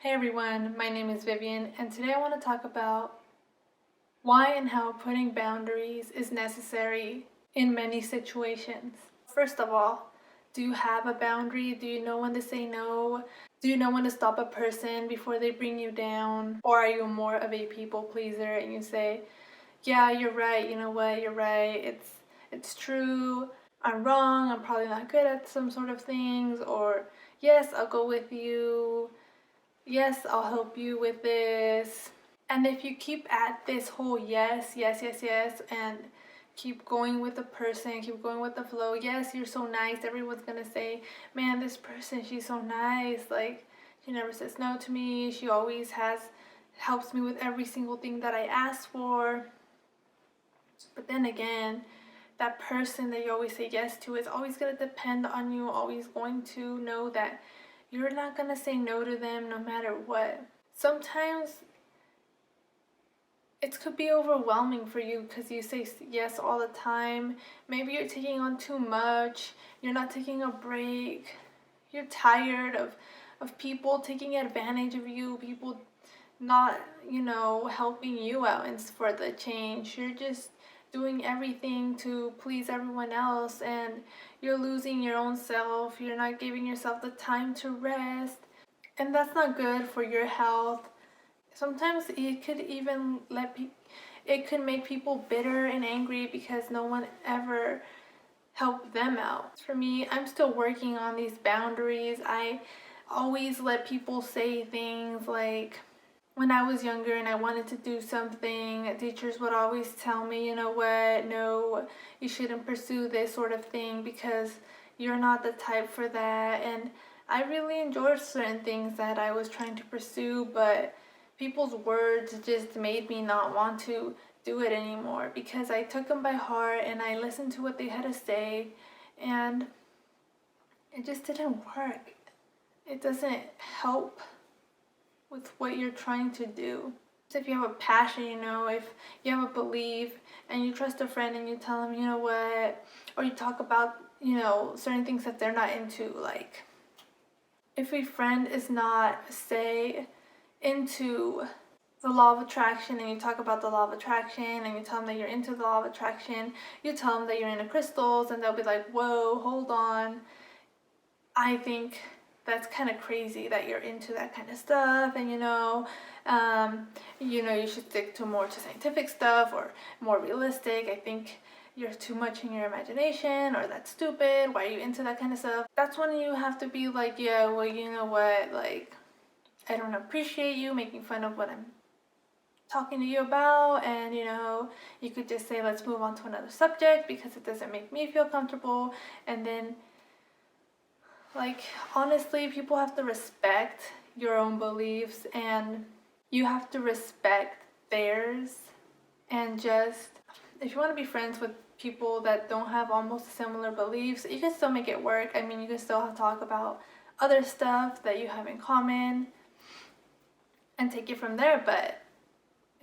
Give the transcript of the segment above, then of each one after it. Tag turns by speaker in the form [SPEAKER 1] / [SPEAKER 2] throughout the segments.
[SPEAKER 1] Hey everyone, my name is Vivian, and today I want to talk about why and how putting boundaries is necessary in many situations. First of all, do you have a boundary? Do you know when to say no? Do you know when to stop a person before they bring you down? Or are you more of a people pleaser and you say, yeah, you're right, you know what, you're right, it's true, I'm wrong, I'm probably not good at some sort of things, or yes, I'll go with you. Yes, I'll help you with this. And if you keep at this whole yes, yes, yes, yes, and keep going with the person, keep going with the flow, yes, you're so nice. Everyone's gonna say, man, this person, she's so nice. Like, she never says no to me. She always helps me with every single thing that I ask for. But then again, that person that you always say yes to is always going to depend on you, always going to know that you're not going to say no to them no matter what. Sometimes it could be overwhelming for you because you say yes all the time. Maybe you're taking on too much, you're not taking a break, you're tired of people taking advantage of you, people not, helping you out and for the change. You're just doing everything to please everyone else and you're losing your own self. You're not giving yourself the time to rest. And that's not good for your health. Sometimes it could even it could make people bitter and angry because no one ever helped them out. For me, I'm still working on these boundaries. I always let people say things like, when I was younger and I wanted to do something, teachers would always tell me, you know what, no, you shouldn't pursue this sort of thing because you're not the type for that. And I really enjoyed certain things that I was trying to pursue, but people's words just made me not want to do it anymore because I took them by heart and I listened to what they had to say, and it just didn't work. It doesn't help with what you're trying to do. So if you have a passion, if you have a belief and you trust a friend and you tell them, you know what, or you talk about, certain things that they're not into, like if a friend is not, say, into the law of attraction and you talk about the law of attraction and you tell them that you're into the law of attraction, you tell them that you're into crystals and they'll be like, whoa, hold on. I think that's kind of crazy that you're into that kind of stuff, and you should stick to more to scientific stuff or more realistic. I think you're too much in your imagination, or that's stupid. Why are you into that kind of stuff? That's when you have to be like, yeah, well, you know what, like, I don't appreciate you making fun of what I'm talking to you about, and you could just say, let's move on to another subject because it doesn't make me feel comfortable. And then, like, honestly, people have to respect your own beliefs and you have to respect theirs. And just, if you want to be friends with people that don't have almost similar beliefs, you can still make it work. I mean, you can still talk about other stuff that you have in common and take it from there. But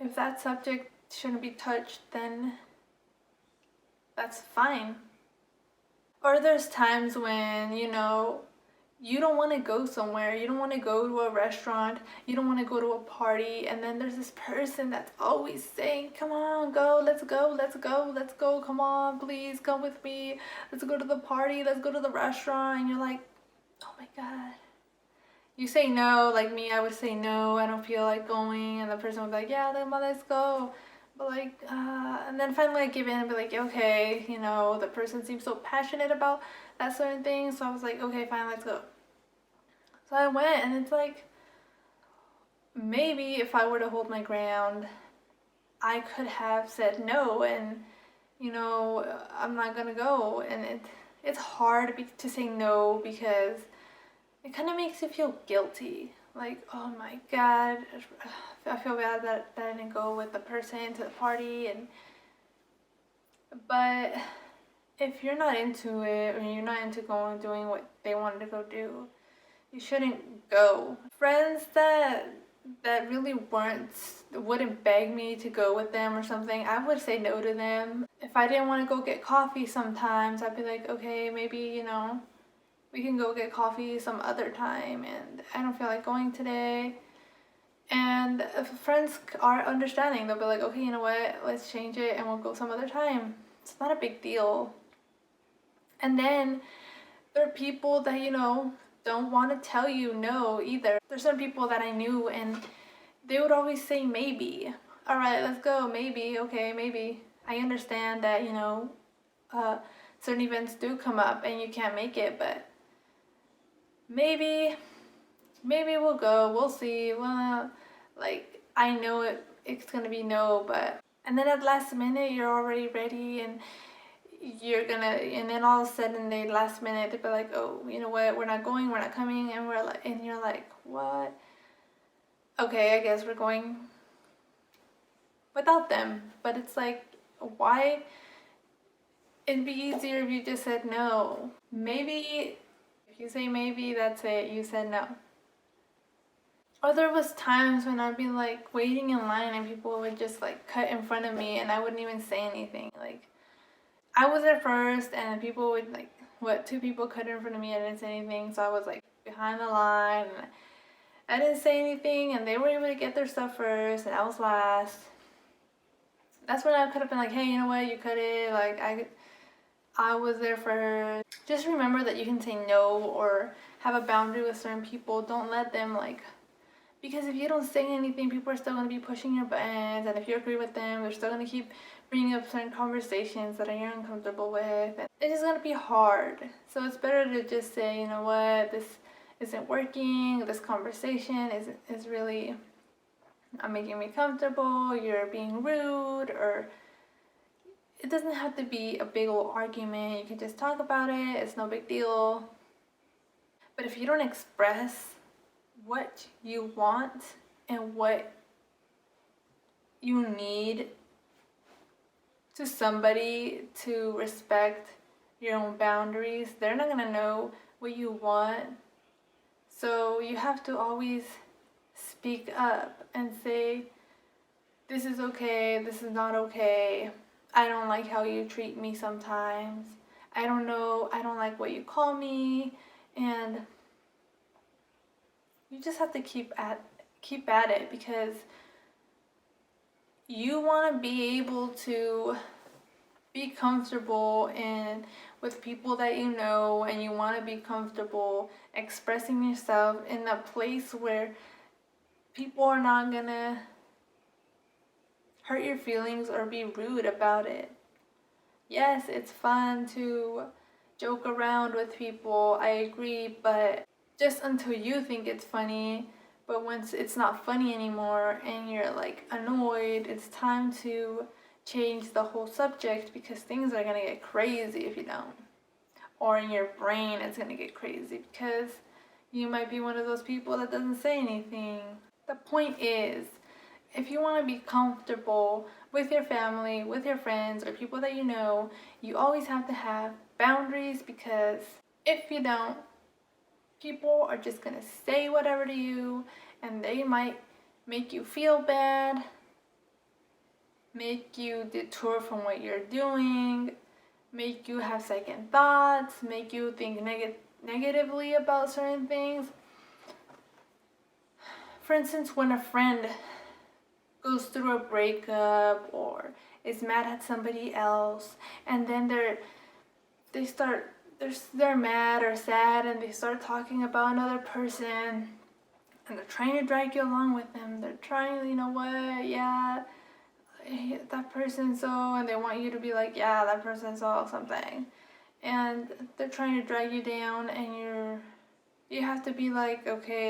[SPEAKER 1] if that subject shouldn't be touched, then that's fine. Or there's times when, you don't want to go somewhere, you don't want to go to a restaurant, you don't want to go to a party, and then there's this person that's always saying, come on, go, let's go, let's go, let's go, come on, please come with me, let's go to the party, let's go to the restaurant, and you're like, oh my god. You say no, like me, I would say no, I don't feel like going, and the person would be like, yeah, let's go. But and then finally I give in and be like, okay, the person seems so passionate about that certain thing, so I was like, okay, fine, let's go. So I went, and it's like, maybe if I were to hold my ground, I could have said no, and I'm not gonna go. And it's hard to say no because it kind of makes you feel guilty. Like, oh my god, I feel bad that I didn't go with the person to the party. But if you're not into it, or you're not into doing what they wanted to go do, you shouldn't go. Friends that really wouldn't beg me to go with them or something, I would say no to them. If I didn't want to go get coffee sometimes, I'd be like, okay, maybe, we can go get coffee some other time, and I don't feel like going today. And if friends are understanding, they'll be like, okay, you know what, let's change it and we'll go some other time. It's not a big deal. And then there are people that, don't want to tell you no either. There's some people that I knew and they would always say maybe. All right, let's go. Maybe. Okay, maybe. I understand that, certain events do come up and you can't make it, but maybe we'll go. We'll see. Well, like, I know it's gonna be no, but and then at last minute you're already ready and and then all of a sudden they last minute they'll be like, oh, you know what, we're not going, we're not coming, and you're like, what? Okay, I guess we're going without them. But it's like, why? It'd be easier if you just said no. Maybe if you say maybe, that's it, you said no. Or there was times when I'd be like waiting in line and people would just like cut in front of me and I wouldn't even say anything. Like, I was there first and people would like, two people cut in front of me, I didn't say anything, so I was like behind the line and I didn't say anything and they were able to get their stuff first and I was last. That's when I could have been like, hey, you know what, you cut it, like I was there first. Just remember that you can say no or have a boundary with certain people. Don't let them like, because if you don't say anything, people are still going to be pushing your buttons, and if you agree with them, they're still going to keep bringing up certain conversations that you're uncomfortable with. And it's just going to be hard. So it's better to just say, you know what, this isn't working, this conversation is really not making me comfortable, you're being rude, or it doesn't have to be a big old argument. You can just talk about it, it's no big deal. But if you don't express what you want and what you need to somebody to respect your own boundaries, they're not gonna know what you want. So you have to always speak up and say, this is okay, this is not okay. I don't like how you treat me sometimes. I don't like what you call me. And you just have to keep at it, because you want to be able to be comfortable with people that you know, and you want to be comfortable expressing yourself in a place where people are not gonna hurt your feelings or be rude about it. Yes, it's fun to joke around with people, I agree, but just until you think it's funny. But once it's not funny anymore and you're like annoyed, it's time to change the whole subject, because things are gonna get crazy if you don't. Or in your brain it's gonna get crazy because you might be one of those people that doesn't say anything. The point is, if you want to be comfortable with your family, with your friends, or people that you know, you always have to have boundaries, because if you don't, people are just gonna say whatever to you, and they might make you feel bad, make you detour from what you're doing, make you have second thoughts, make you think negatively about certain things. For instance, when a friend goes through a breakup or is mad at somebody else, and then they're mad or sad and they start talking about another person and they're trying to drag you along with them. They're trying, you know what, yeah, that person so, and they want you to be like, yeah, that person so something, and they're trying to drag you down, and you have to be like, okay,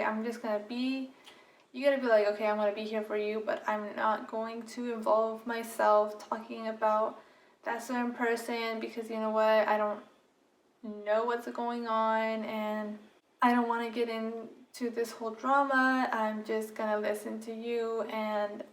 [SPEAKER 1] you gotta be like, okay, I'm gonna be here for you, but I'm not going to involve myself talking about that certain person, because you know what, I don't know what's going on and I don't want to get into this whole drama. I'm just gonna listen to you and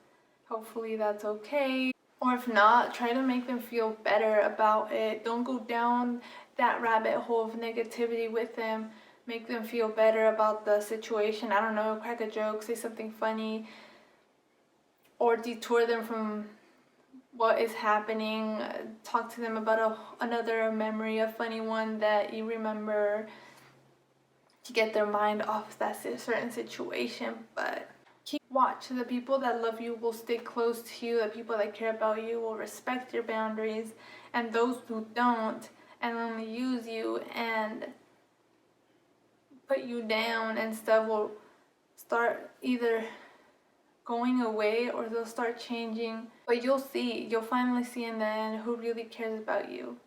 [SPEAKER 1] hopefully that's okay. Or if not, try to make them feel better about it. Don't go down that rabbit hole of negativity with them. Make them feel better about the situation. I don't know, crack a joke, say something funny, or detour them from what is happening. Talk to them about another memory, a funny one that you remember, to get their mind off that certain situation. But Watch. The people that love you will stay close to you. The people that care about you will respect your boundaries. And those who don't and only use you and put you down and stuff will start either going away or they'll start changing. But you'll see. You'll finally see in the end who really cares about you.